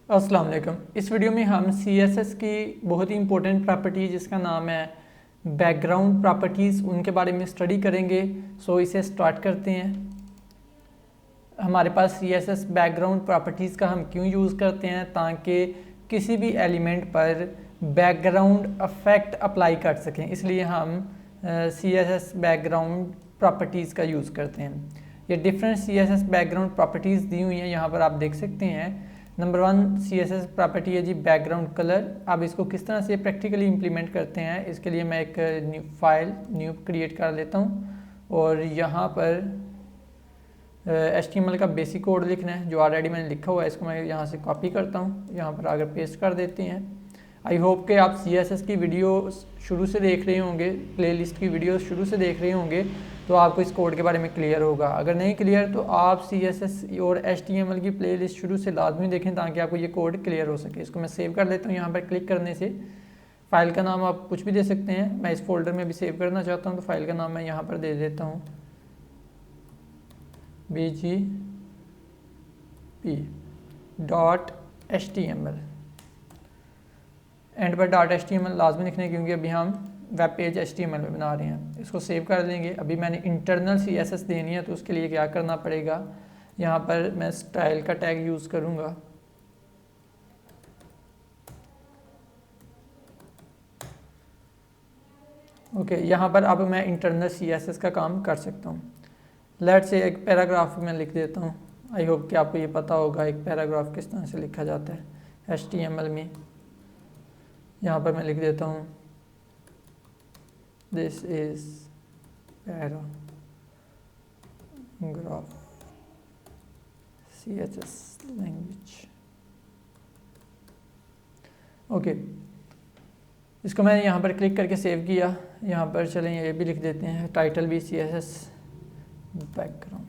अस्सलाम वालेकुम। इस वीडियो में हम CSS की बहुत ही इंपॉर्टेंट प्रॉपर्टी जिसका नाम है बैकग्राउंड प्रॉपर्टीज़ उनके बारे में स्टडी करेंगे। सो इसे स्टार्ट करते हैं। हमारे पास CSS बैकग्राउंड प्रॉपर्टीज़ का हम क्यों यूज़ करते हैं, ताकि किसी भी एलिमेंट पर बैकग्राउंड इफेक्ट अप्लाई कर सकें, इसलिए हम CSS बैकग्राउंड प्रॉपर्टीज़ का यूज़ करते हैं। ये डिफरेंट CSS बैकग्राउंड प्रॉपर्टीज़ दी हुई हैं, यहाँ पर आप देख सकते हैं। नंबर 1 CSS प्रॉपर्टी है जी बैकग्राउंड कलर। अब इसको किस तरह से प्रैक्टिकली इम्प्लीमेंट करते हैं, इसके लिए मैं एक न्यू क्रिएट कर लेता हूँ और यहाँ पर HTML का बेसिक कोड लिखना है जो ऑलरेडी मैंने लिखा हुआ है। इसको मैं यहाँ से कॉपी करता हूँ, यहाँ पर आकर पेस्ट कर देते हैं। आई होप कि आप CSS की वीडियो शुरू से देख रहे होंगे, प्लेलिस्ट की वीडियो शुरू से देख रहे होंगे, तो आपको इस कोड के बारे में क्लियर होगा। अगर नहीं क्लियर तो आप CSS और HTML की प्लेलिस्ट शुरू से लाजमी देखें ताकि आपको ये कोड क्लियर हो सके। इसको मैं सेव कर लेता हूँ। यहाँ पर क्लिक करने से फ़ाइल का नाम आप कुछ भी दे सकते हैं। मैं इस फोल्डर में भी सेव करना चाहता हूँ तो फाइल का नाम मैं यहाँ पर दे देता हूँ bgp.html। एंड पर .html लाजमी लिखना है क्योंकि अभी हम वेब पेज HTML में बना रहे हैं। इसको सेव कर लेंगे। अभी मैंने इंटरनल CSS देनी है तो उसके लिए क्या करना पड़ेगा, यहाँ पर मैं स्टाइल का टैग यूज़ करूँगा। ओके, यहाँ पर अब मैं इंटरनल CSS का काम कर सकता हूँ। लेट से एक पैराग्राफ में लिख देता हूँ। आई होप कि आपको ये पता होगा एक पैराग्राफ किस तरह से लिखा जाता है HTML में। यहाँ पर मैं लिख देता हूँ this is paragraph CSS language. Okay, इसको मैंने यहाँ पर क्लिक करके सेव किया। यहाँ पर चलें ये भी लिख देते हैं, टाइटल भी CSS बैकग्राउंड।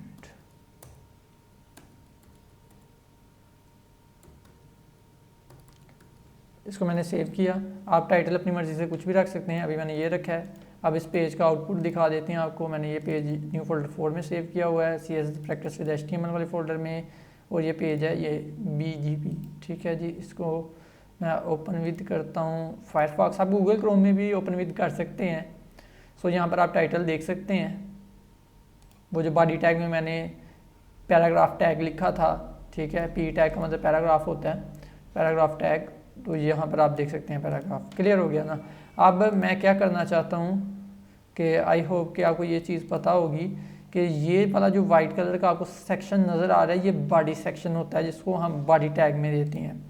इसको मैंने सेव किया। आप टाइटल अपनी मर्ज़ी से कुछ भी रख सकते हैं, अभी मैंने ये रखा है। अब इस पेज का आउटपुट दिखा देते हैं आपको। मैंने ये पेज न्यू फोल्डर 4 में सेव किया हुआ है, CSS प्रैक्टिस विद HTML वाले फोल्डर में, और ये पेज है ये BGP। ठीक है जी, इसको मैं ओपन विद करता हूँ फायरफॉक्स। आप गूगल क्रोम में भी ओपन विद कर सकते हैं। सो यहाँ पर आप टाइटल देख सकते हैं। वो जो बॉडी टैग में मैंने पैराग्राफ टैग लिखा था, ठीक है, P टैग का मतलब पैराग्राफ होता है, पैराग्राफ टैग, तो यहाँ पर आप देख सकते हैं पैराग्राफ। क्लियर हो गया ना। अब मैं क्या करना चाहता हूँ कि आई होप कि आपको ये चीज़ पता होगी कि ये वाला जो वाइट कलर का आपको सेक्शन नज़र आ रहा है, ये बॉडी सेक्शन होता है जिसको हम बॉडी टैग में देते हैं।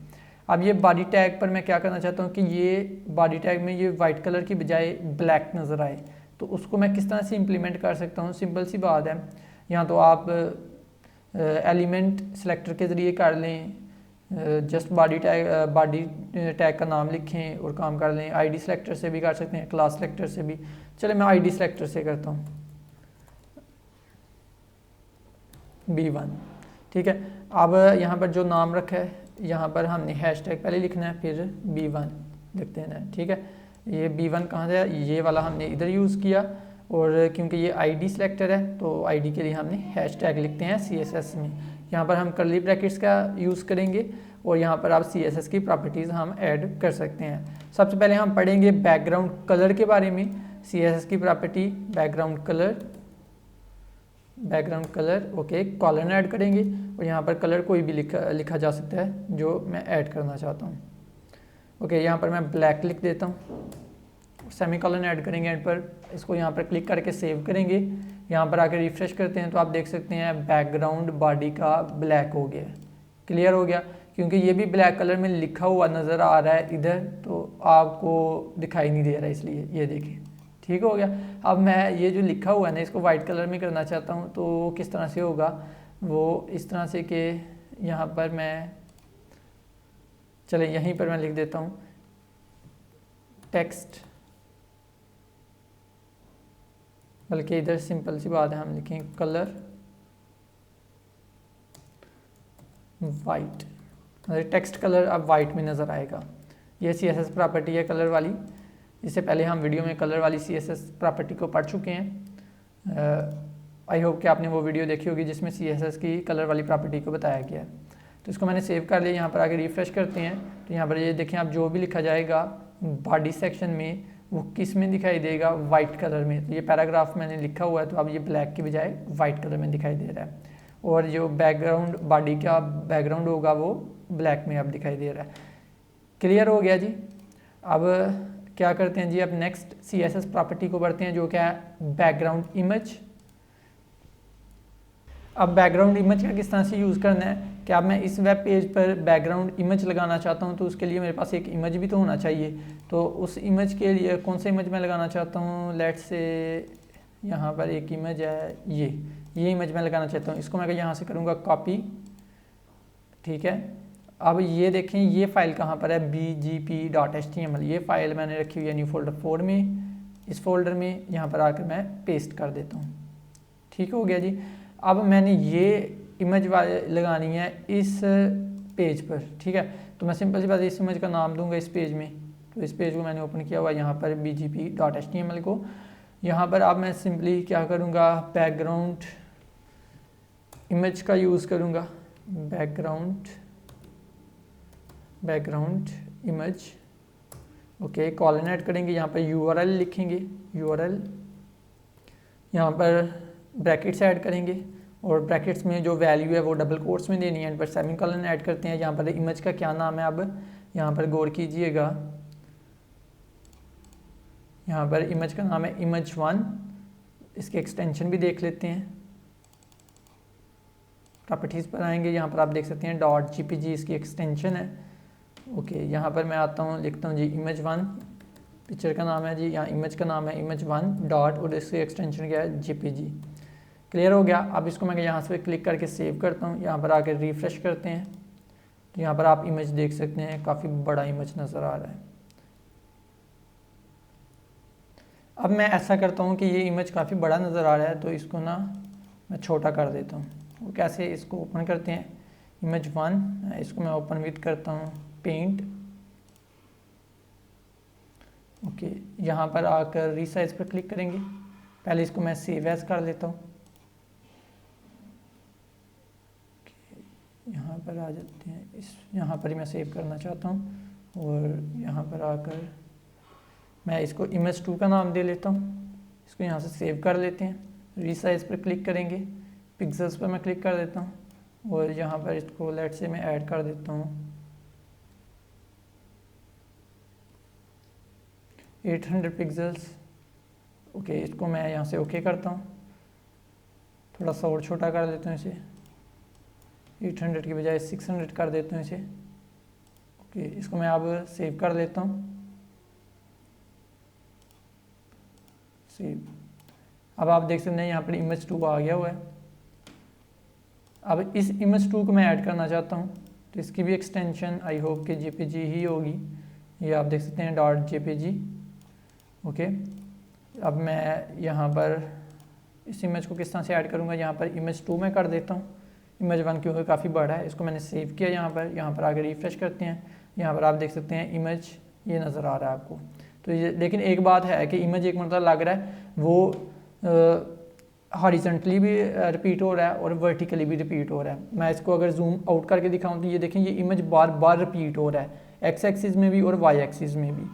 अब ये बॉडी टैग पर मैं क्या करना चाहता हूँ कि ये बॉडी टैग में ये वाइट कलर की बजाय ब्लैक नज़र आए, तो उसको मैं किस तरह से इम्प्लीमेंट कर सकता हूँ। सिंपल सी बात है, यहाँ तो आप एलिमेंट सेलेक्टर के ज़रिए कर लें, जस्ट बॉडी टैग का नाम लिखें और काम कर लें। ID सेलेक्टर से भी कर सकते हैं, क्लास सेलेक्टर से भी। चले मैं ID सेलेक्टर से करता हूँ, B1। ठीक है, अब यहाँ पर जो नाम रखा है, यहाँ पर हमने हैशटैग पहले लिखना है, फिर B1 लिखते हैं ना। ठीक है, ये B1 कहाँ से, ये वाला हमने इधर यूज़ किया, और क्योंकि ये ID सेलेक्टर है तो ID के लिए हमने हैशटैग लिखते हैं CSS में। यहाँ पर हम कर्ली ब्रैकेट्स का यूज़ करेंगे और यहाँ पर आप CSS की प्रॉपर्टीज़ हम ऐड कर सकते हैं। सबसे पहले हम पढ़ेंगे बैकग्राउंड कलर के बारे में। CSS की property background colour, okay, colon add करेंगे और यहाँ पर कलर कोई भी लिखा जा सकता है जो मैं ऐड करना चाहता हूँ। ओके, यहाँ पर मैं ब्लैक लिख देता हूँ, सेमीकोलन ऐड करेंगे एंड पर। इसको यहाँ पर क्लिक करके सेव करेंगे। यहाँ पर आकर रिफ्रेश करते हैं तो आप देख सकते हैं बैकग्राउंड बॉडी का ब्लैक हो गया। क्लियर हो गया, क्योंकि ये भी ब्लैक कलर में लिखा हुआ नज़र आ रहा है इधर, तो आपको दिखाई नहीं दे रहा है, इसलिए ये देखिए ठीक हो गया। अब मैं ये जो लिखा हुआ है ना, इसको वाइट कलर में करना चाहता हूँ, तो किस तरह से होगा वो इस तरह से कि यहाँ पर मैं, चले यहीं पर मैं लिख देता हूँ टेक्स्ट, बल्कि इधर सिंपल सी बात है, हम लिखें कलर वाइट, टेक्स्ट कलर अब वाइट में नज़र आएगा। ये CSS प्रॉपर्टी है कलर वाली। इससे पहले हम वीडियो में कलर वाली CSS प्रॉपर्टी को पढ़ चुके हैं। आई होप कि आपने वो वीडियो देखी होगी जिसमें CSS की कलर वाली प्रॉपर्टी को बताया गया है। तो इसको मैंने सेव कर लिया। यहाँ पर आके रिफ़्रेश करते हैं तो यहाँ पर ये देखें आप, जो भी लिखा जाएगा बॉडी सेक्शन में वो किस में दिखाई देगा, वाइट कलर में। तो ये पैराग्राफ मैंने लिखा हुआ है तो अब ये ब्लैक की बजाय वाइट कलर में दिखाई दे रहा है, और जो बैकग्राउंड बॉडी का बैकग्राउंड होगा वो ब्लैक में अब दिखाई दे रहा है। क्लियर हो गया जी। अब क्या करते हैं जी, अब नेक्स्ट CSS प्रॉपर्टी को बढ़ते हैं जो क्या है, बैकग्राउंड इमेज। अब बैकग्राउंड इमेज का किस तरह से यूज़ करना है कि अब मैं इस वेब पेज पर बैकग्राउंड इमेज लगाना चाहता हूं तो उसके लिए मेरे पास एक इमेज भी तो होना चाहिए। तो उस इमेज के लिए कौन सा इमेज मैं लगाना चाहता हूं, लेट्स से यहाँ पर एक इमेज है, ये इमेज मैं लगाना चाहता हूँ। इसको मैं यहाँ से करूँगा कॉपी, ठीक है। अब ये देखें ये फाइल कहाँ पर है, bgp.html, ये फाइल मैंने रखी हुई है न्यू फोल्डर 4 में। इस फोल्डर में यहाँ पर आकर मैं पेस्ट कर देता हूँ। ठीक हो गया जी। अब मैंने ये इमेज वाले लगानी है इस पेज पर, ठीक है। तो मैं सिंपल सी बात इस इमेज का नाम दूंगा इस पेज में। तो इस पेज को मैंने ओपन किया हुआ यहाँ पर bgp.html को। यहाँ पर अब मैं सिंपली क्या करूँगा, बैकग्राउंड इमेज का यूज़ करूँगा, background image, okay. Colon add करेंगे, यहाँ पर URL लिखेंगे, URL, यहाँ पर ब्रैकेट्स ऐड करेंगे और ब्रैकेट्स में जो वैल्यू है वो डबल कोट्स में देनी है, एंड पर सेमीकोलन ऐड करते हैं। यहाँ पर इमेज का क्या नाम है, अब यहाँ पर गौर कीजिएगा, यहाँ पर इमेज का नाम है image1। इसके एक्सटेंशन भी देख लेते हैं, प्रॉपर्टीज़ पर आएंगे, यहाँ पर आप देख सकते हैं .gpg इसकी एक्सटेंशन है, ओके। यहाँ पर मैं आता हूँ, लिखता हूँ जी image1, पिक्चर का नाम है जी, यहाँ इमेज का नाम है image1 डॉट, और इसकी एक्सटेंशन क्या है, jpg। क्लियर हो गया। अब इसको मैं यहाँ से क्लिक करके सेव करता हूँ, यहाँ पर आकर रिफ़्रेश करते हैं तो यहाँ पर आप इमेज देख सकते हैं, काफ़ी बड़ा इमेज नज़र आ रहा है। अब मैं ऐसा करता हूँ कि ये इमेज काफ़ी बड़ा नज़र आ रहा है तो इसको ना मैं छोटा कर देता हूँ। वो कैसे, इसको ओपन करते हैं, image1, इसको मैं ओपन विद करता हूँ पेंट, ओके। यहाँ पर आकर रीसाइज पर क्लिक करेंगे, पहले इसको मैं सेव एज कर लेता हूँ, यहाँ पर आ जाते हैं, इस यहाँ पर ही मैं सेव करना चाहता हूँ और यहाँ पर आकर मैं इसको image2 का नाम दे लेता हूँ। इसको यहाँ से सेव कर लेते हैं, रीसाइज पर क्लिक करेंगे, पिक्सेल्स पर मैं क्लिक कर देता हूँ और यहाँ पर इसको लेट से मैं ऐड कर देता हूँ 800 पिक्सेल्स, ओके। इसको मैं यहाँ से ओके करता हूँ, थोड़ा सा और छोटा कर देता हूँ इसे, 800 की बजाय 600 कर देता हूँ इसे, ओके। इसको मैं अब सेव कर लेता हूँ, सेव। अब आप देख सकते हैं यहाँ पर image2 आ गया हुआ है। अब इस image2 को मैं ऐड करना चाहता हूँ तो इसकी भी एक्सटेंशन आई होप कि jpg ही होगी, ये आप देख सकते हैं .jpg, ओके। अब मैं यहाँ पर इस इमेज को किस तरह से ऐड करूँगा, यहाँ पर image2 में कर देता हूँ, image1 क्योंकि काफ़ी बड़ा है। इसको मैंने सेव किया, यहाँ पर आकर रिफ्रेश करते हैं, यहाँ पर आप देख सकते हैं इमेज ये नज़र आ रहा है आपको। तो ये लेकिन एक बात है कि इमेज एक मतलब लग रहा है वो हॉरिजॉन्टली भी रिपीट हो रहा है और वर्टिकली भी रिपीट हो रहा है। मैं इसको अगर जूम आउट करके दिखाऊं तो ये देखें ये इमेज बार बार रिपीट हो रहा है, एक्स एक्सिस में भी और वाई एक्सिस में भी।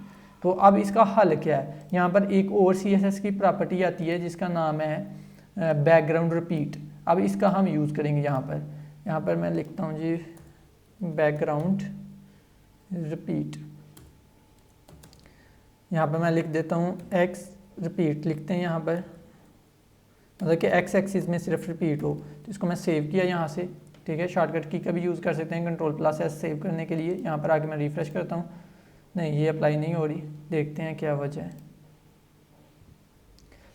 तो अब इसका हल क्या है, यहाँ पर एक और CSS की प्रॉपर्टी आती है जिसका नाम है बैकग्राउंड रिपीट। अब इसका हम यूज़ करेंगे यहाँ पर मैं लिखता हूँ जी बैकग्राउंड रिपीट, यहाँ पर मैं लिख देता हूँ एक्स रिपीट, लिखते हैं यहाँ पर, मतलब कि एक्स एक्सिस में सिर्फ रिपीट हो। तो इसको मैं सेव किया यहाँ से, ठीक है। शॉर्टकट की का भी यूज़ कर सकते हैं Ctrl+S सेव करने के लिए। यहाँ पर आके मैं रिफ़्रेश करता हूँ, नहीं ये अप्लाई नहीं हो रही, देखते हैं क्या वजह है।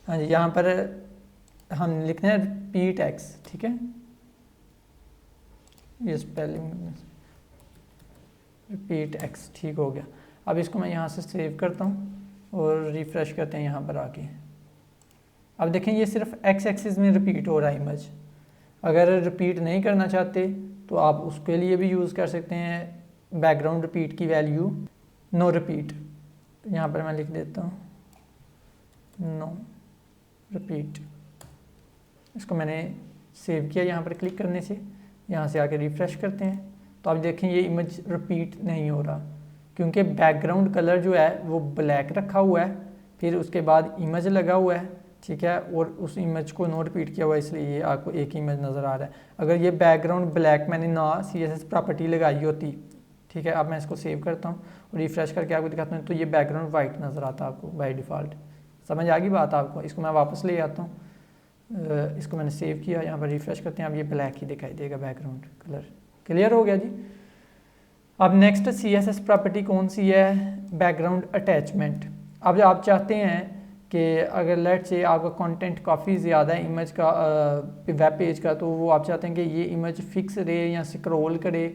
हाँ जी, यहाँ पर हम लिखते हैं रिपीट एक्स, ठीक है, ये स्पेलिंग रिपीट एक्स, ठीक हो गया। अब इसको मैं यहाँ से सेव करता हूँ और रिफ़्रेश करते हैं यहाँ पर आके। अब देखें ये सिर्फ एक्स एक्सिस में रिपीट हो रहा है इमेज। अगर रिपीट नहीं करना चाहते तो आप उसके लिए भी यूज़ कर सकते हैं बैकग्राउंड रिपीट की वैल्यू नो रिपीट। तो यहाँ पर मैं लिख देता हूँ नो रिपीट। इसको मैंने सेव किया यहाँ पर क्लिक करने से, यहाँ से आके रिफ़्रेश करते हैं तो आप देखें ये इमेज रिपीट नहीं हो रहा, क्योंकि बैकग्राउंड कलर जो है वो ब्लैक रखा हुआ है, फिर उसके बाद इमेज लगा हुआ है, ठीक है, और उस इमेज को नो रिपीट किया हुआ है, इसलिए ये आपको एक ही इमेज नज़र आ रहा है। अगर ये बैकग्राउंड ब्लैक मैंने ना CSS प्रॉपर्टी लगाई होती, ठीक है, अब मैं इसको सेव करता हूँ और रिफ्रेश करके आपको दिखाता हूँ, तो ये बैकग्राउंड वाइट नज़र आता है आपको बाय डिफ़ॉल्ट। समझ आ गई बात आपको? इसको मैं वापस ले आता हूँ, इसको मैंने सेव किया, यहाँ पर रिफ्रेश करते हैं, अब ये ब्लैक ही दिखाई देगा बैकग्राउंड कलर। क्लियर हो गया जी। अब नेक्स्ट CSS प्रॉपर्टी कौन सी है? Background attachment. अब आप चाहते हैं कि अगर लेट से आपका कंटेंट काफ़ी ज़्यादा है इमेज का, वेब पेज का, तो वो आप चाहते हैं कि ये इमेज फिक्स रहे या स्क्रॉल करे,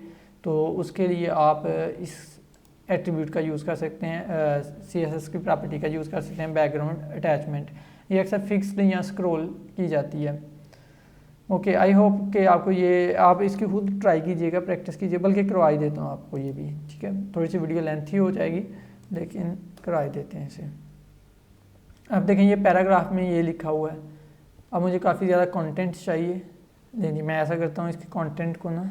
तो उसके लिए आप इस एट्रीब्यूट का यूज़ कर सकते हैं, CSS की प्रॉपर्टी का यूज़ कर सकते हैं, बैकग्राउंड अटैचमेंट। ये अक्सर फिक्स्ड या स्क्रॉल की जाती है। ओके, आई होप कि आपको ये, आप इसकी खुद ट्राई कीजिएगा, प्रैक्टिस कीजिए, बल्कि करवाई देता हूँ आपको ये भी, ठीक है। थोड़ी सी वीडियो लेंथी हो जाएगी लेकिन कराई देते हैं इसे। अब देखें ये पैराग्राफ में ये लिखा हुआ है, अब मुझे काफ़ी ज़्यादा कंटेंट चाहिए, नहीं मैं ऐसा करता हूँ, इसके कंटेंट को ना,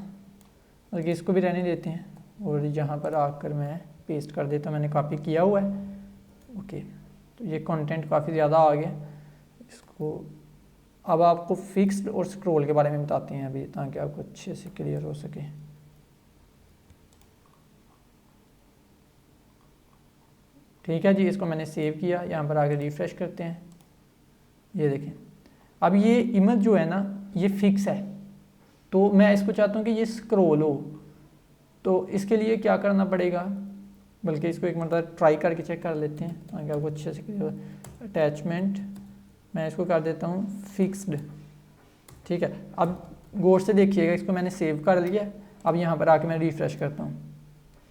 बल्कि इसको भी रहने देते हैं और यहाँ पर आकर मैं पेस्ट कर देता हूँ, मैंने कॉपी किया हुआ है। ओके, तो ये कंटेंट काफ़ी ज़्यादा आ गया। इसको अब आपको फिक्स्ड और स्क्रॉल के बारे में बताते हैं अभी, ताकि आपको अच्छे से क्लियर हो सके। ठीक है जी, इसको मैंने सेव किया, यहाँ पर आके रिफ्रेश करते हैं, ये देखें अब ये इमेज जो है ना ये फिक्स है, तो मैं इसको चाहता हूँ कि ये स्क्रॉल हो, तो इसके लिए क्या करना पड़ेगा, बल्कि इसको एक मतलब ट्राई करके चेक कर लेते हैं ताकि आपको अच्छे से। अटैचमेंट मैं इसको कर देता हूँ फिक्स्ड, ठीक है। अब गौर से देखिएगा, इसको मैंने सेव कर लिया, अब यहाँ पर आके मैं रिफ्रेश करता हूँ,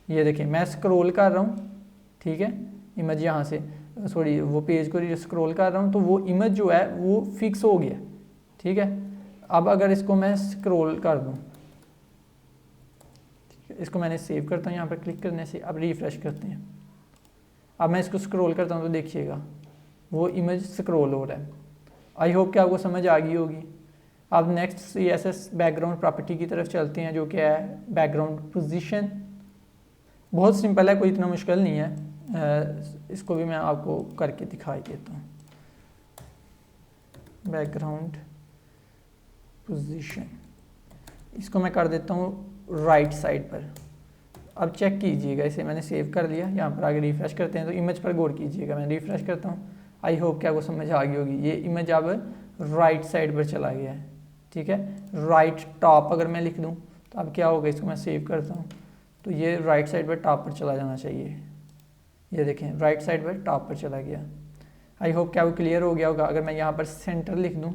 ये देखिए मैं स्क्रॉल कर रहा हूँ, ठीक है, इमेज यहाँ से सॉरी वो पेज को स्क्रॉल कर रहा हूँ, तो वो इमेज जो है वो फिक्स हो गया, ठीक है। अब अगर इसको मैं स्क्रॉल कर दूँ, इसको मैंने सेव करता हूँ यहाँ पर क्लिक करने से, अब रिफ्रेश करते हैं, अब मैं इसको स्क्रॉल करता हूँ तो देखिएगा वो इमेज स्क्रॉल हो रहा है। आई होप कि आपको समझ आ गई होगी। अब नेक्स्ट CSS बैकग्राउंड प्रॉपर्टी की तरफ चलते हैं, जो क्या है बैकग्राउंड पोजीशन। बहुत सिंपल है, कोई इतना मुश्किल नहीं है, इसको भी मैं आपको करके दिखाई देता हूँ। बैकग्राउंड पोजीशन, इसको मैं कर देता हूँ राइट साइड पर। अब चेक कीजिएगा, इसे मैंने सेव कर लिया, यहाँ पर आगे रिफ्रेश करते हैं, तो इमेज पर गौर कीजिएगा, मैं रिफ्रेश करता हूँ। आई होप कि आपको समझ आ गई होगी, ये इमेज अब राइट साइड पर चला गया है, ठीक है। राइट टॉप अगर मैं लिख दूँ तो अब क्या होगा, इसको मैं सेव करता हूँ, तो ये राइट साइड पर टॉप पर चला जाना चाहिए, ये देखें राइट साइड पर टॉप पर चला गया। आई होप कि आपको क्लियर हो गया होगा। अगर मैं यहाँ पर सेंटर लिख दूँ,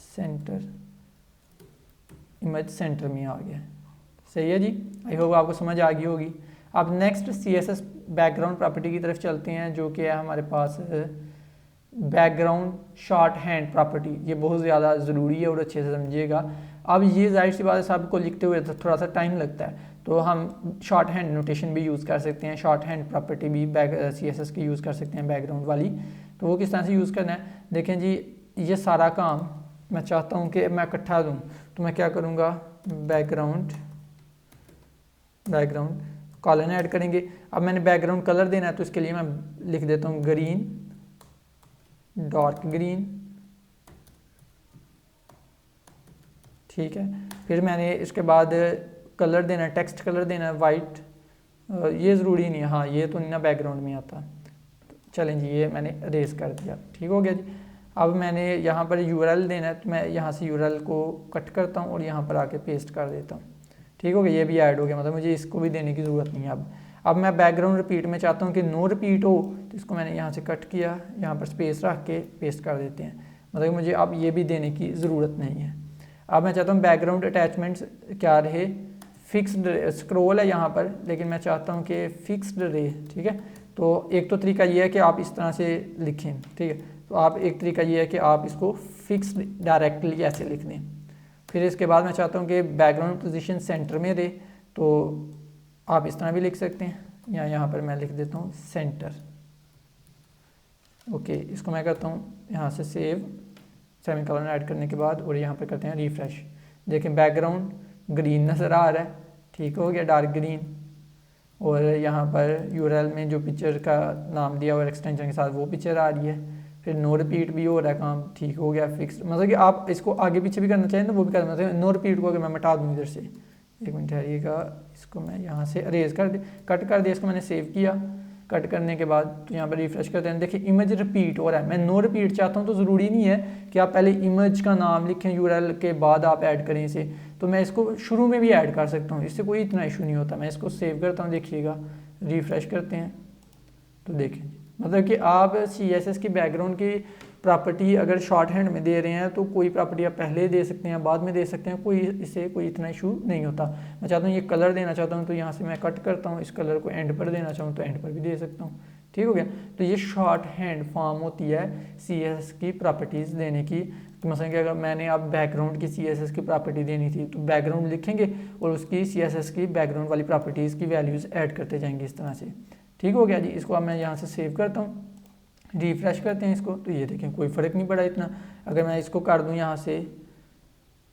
सेंटर, इमेज सेंटर में आ गया, सही है जी। आई होप आपको समझ आ गई होगी। अब नेक्स्ट CSS बैकग्राउंड प्रॉपर्टी की तरफ चलते हैं, जो कि है हमारे पास बैकग्राउंड शॉर्ट हैंड प्रॉपर्टी। ये बहुत ज़्यादा ज़रूरी है और अच्छे से समझिएगा। अब ये जाहिर सी बात है, सबको लिखते हुए तो थोड़ा सा टाइम लगता है, तो हम शॉर्ट हैंड नोटेशन भी यूज़ कर सकते हैं, शॉर्ट हैंड प्रॉपर्टी भी CSS की यूज़ कर सकते हैं बैकग्राउंड वाली। तो वो किस तरह से यूज़ करना है, देखें जी, ये सारा काम मैं चाहता हूँ कि मैं इकट्ठा दूँ, तो मैं क्या करूँगा, बैकग्राउंड कॉलन ऐड करेंगे। अब मैंने बैकग्राउंड कलर देना है, तो इसके लिए मैं लिख देता हूँ ग्रीन, डार्क ग्रीन, ठीक है। फिर मैंने इसके बाद कलर देना है, टेक्स्ट कलर देना है वाइट, ये ज़रूरी नहीं है, हाँ ये तो नहीं ना बैकग्राउंड में आता, चलें जी, ये मैंने रेस कर दिया, ठीक हो गया जी। अब मैंने यहाँ पर URL देना है, तो मैं यहाँ से URL को कट करता हूँ और यहाँ पर आके पेस्ट कर देता हूँ, ठीक हो गया, ये भी ऐड हो गया, मतलब मुझे इसको भी देने की ज़रूरत नहीं है। अब मैं बैकग्राउंड रिपीट में चाहता हूँ कि नो रिपीट हो, तो इसको मैंने यहाँ से कट किया, यहाँ पर स्पेस रख के पेस्ट कर देते हैं, मतलब मुझे अब ये भी देने की ज़रूरत नहीं है। अब मैं चाहता हूँ बैकग्राउंड अटैचमेंट्स क्या रहे, फिक्स्ड स्क्रॉल है यहाँ पर, लेकिन मैं चाहता हूँ कि फिक्स्ड रहे, ठीक है। तो एक तो तरीका ये है कि आप इस तरह से लिखें, ठीक है, तो आप एक तरीका ये है कि आप इसको फिक्स्ड डायरेक्टली ऐसे लिख दें। फिर इसके बाद मैं चाहता हूँ कि बैकग्राउंड पोजीशन सेंटर में रहे, तो आप इस तरह भी लिख सकते हैं, या यहाँ पर मैं लिख देता हूँ सेंटर। ओके, इसको मैं करता हूँ यहाँ से सेव, सेमीकोलन ऐड करने के बाद, और यहाँ पर करते हैं रिफ्रेश। देखें बैकग्राउंड ग्रीन नज़र आ रहा है, ठीक हो गया, डार्क ग्रीन। और यहाँ पर यूआरएल में जो पिक्चर का नाम दिया हुआ एक्सटेंशन के साथ वो पिक्चर आ रही है। फिर नो रिपीट भी हो रहा है काम, ठीक हो गया फिक्स। मतलब कि आप इसको आगे पीछे भी करना चाहें तो वो भी कर सकते हैं। नो रिपीट को अगर मैं मिटा दूँ इधर से, एक मिनट ठहरिएगा, इसको मैं यहाँ से अरेज कर दे, कट कर दिया, इसको मैंने सेव किया। कट करने के बाद तो यहाँ पर रिफ्रेश करते हैं, देखिए इमेज रिपीट हो रहा है। मैं नो रिपीट चाहता हूँ तो ज़रूरी नहीं है कि आप पहले इमेज का नाम लिखें यूआरएल के बाद आप ऐड करें इसे, तो मैं इसको शुरू में भी ऐड कर सकता हूँ, इससे कोई इतना इशू नहीं होता। मैं इसको सेव करता हूँ, देखिएगा रिफ्रेश करते हैं तो देखें, मतलब कि आप CSS की बैकग्राउंड की प्रॉपर्टी अगर शॉर्ट हैंड में दे रहे हैं तो कोई प्रॉपर्टी आप पहले दे सकते हैं, बाद में दे सकते हैं, कोई इससे कोई इतना इशू नहीं होता। मैं चाहता हूँ ये कलर देना चाहता हूँ तो यहाँ से मैं कट करता हूँ, इस कलर को एंड पर देना चाहूँ तो एंड पर भी दे सकता हूँ। ठीक हो गया। तो ये शॉर्ट हैंड फॉर्म होती है CSS की प्रॉपर्टीज़ देने की। तो मसलन कि अगर मैंने आप बैकग्राउंड की CSS की प्रॉपर्टी देनी थी तो बैकग्राउंड लिखेंगे और उसकी CSS की बैकग्राउंड वाली प्रॉपर्टीज़ की वैल्यूज़ ऐड करते जाएंगे इस तरह से। ठीक हो गया जी। इसको अब मैं यहाँ से सेव करता हूँ, रिफ्रेश करते हैं इसको, तो ये देखें कोई फ़र्क नहीं पड़ा इतना। अगर मैं इसको कर दूँ यहाँ से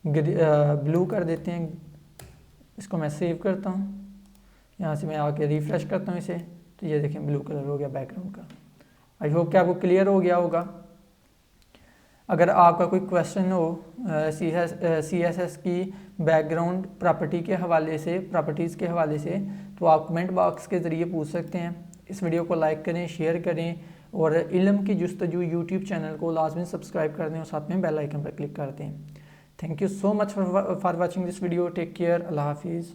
ब्लू कर देते हैं, इसको मैं सेव करता हूँ, यहाँ से मैं आके रिफ्रेश करता हूँ इसे, तो ये देखें ब्लू कलर हो गया बैकग्राउंड का। आई होप कि आपको क्लियर हो गया होगा। अगर आपका कोई क्वेश्चन हो CSS की बैकग्राउंड प्रॉपर्टी के हवाले से, प्रॉपर्टीज़ के हवाले से, तो आप कमेंट बॉक्स के ज़रिए पूछ सकते हैं। इस वीडियो को लाइक करें, शेयर करें और इल्म की जुस्तजू यूट्यूब चैनल को लाजमी सब्सक्राइब कर दें और साथ में बेल आइकन पर क्लिक कर दें। Thank you so much for watching this video. Take care. अल्लाह हाफिज़।